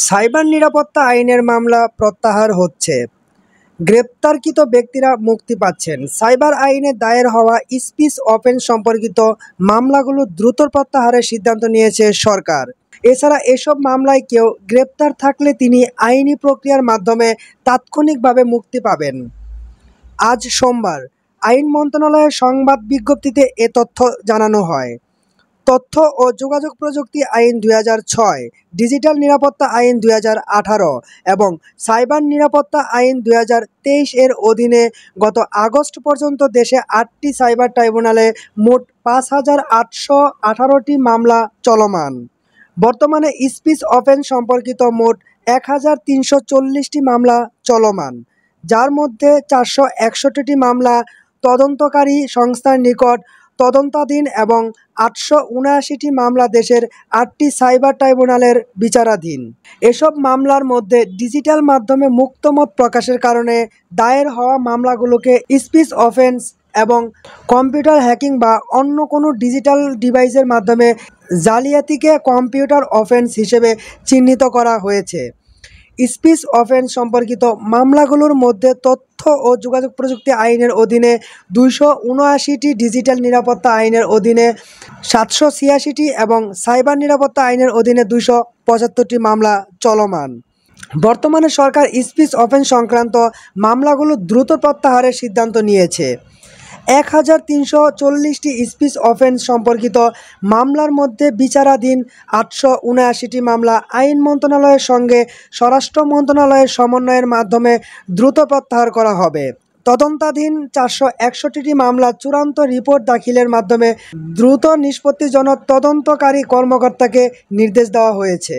Cyber নিরাপত্তা আইনের মামলা প্রত্যাহার হচ্ছে, গ্রেপ্তারকৃত ব্যক্তিরা মুক্তি পাচ্ছেন। সাইবার আইনে দায়ের হওয়া স্পিচ অফেন্স সম্পর্কিত মামলাগুলো দ্রুত প্রত্যাহারের সিদ্ধান্ত নিয়েছে সরকার। এছাড়া এসব মামলায় কেউ গ্রেপ্তার থাকলে তিনি আইনি প্রক্রিয়ার মাধ্যমে তাৎক্ষণিকভাবে মুক্তি পাবেন। আজ সোমবার আইন মন্ত্রণালয়ের সংবাদ বিজ্ঞপ্তিতে এ তথ্য জানানো হয়। তথ্য ও যোগাযোগ প্রযুক্তি আইন 2006, ডিজিটাল নিরাপত্তা আইন 2018 এবং সাইবার নিরাপত্তা আইন 2023 এর অধীনে গত আগস্ট পর্যন্ত দেশে 8টি সাইবার ট্রাইব্যুনালে মোট 5,818টি মামলা চলমান। বর্তমানে স্পিচ অফেন্স সম্পর্কিত মোট 1,340টি মামলা চলমান, যার মধ্যে 461টি মামলা তদন্তকারী সংস্থার নিকট তদন্তাধীন এবং 879টি মামলা দেশের 8টি সাইবার ট্রাইব্যুনালের বিচারাধীন। এসব মামলার মধ্যে ডিজিটাল মাধ্যমে মুক্তমত প্রকাশের কারণে দায়ের হওয়া মামলাগুলোকে স্পিচ অফেন্স এবং কম্পিউটার হ্যাকিং বা অন্য কোনো ডিজিটাল ডিভাইসের মাধ্যমে জালিয়াতিকে কম্পিউটার অফেন্স হিসেবে চিহ্নিত করা হয়েছে। স্পিচ অফেন্স সম্পর্কিত মামলাগুলোর মধ্যে তথ্য ও যোগাযোগ প্রযুক্তি আইনের অধীনে 279টি, ডিজিটাল নিরাপত্তা আইনের অধীনে 786টি এবং সাইবার নিরাপত্তা আইনের অধীনে 275টি মামলা চলমান। বর্তমানে সরকার স্পিচ অফেন্স সংক্রান্ত মামলাগুলো দ্রুত প্রত্যাহারের সিদ্ধান্ত নিয়েছে। 1,340টি স্পিচ অফেন্স সম্পর্কিত মামলার মধ্যে বিচারাধীন 879টি মামলা আইন মন্ত্রণালয়ের সঙ্গে স্বরাষ্ট্র মন্ত্রণালয়ের সমন্বয়ের মাধ্যমে দ্রুত প্রত্যাহার করা হবে। তদন্তাধীন 461টি মামলা চূড়ান্ত রিপোর্ট দাখিলের মাধ্যমে দ্রুত নিষ্পত্তির জন্য তদন্তকারী কর্মকর্তাকে নির্দেশ দেওয়া হয়েছে।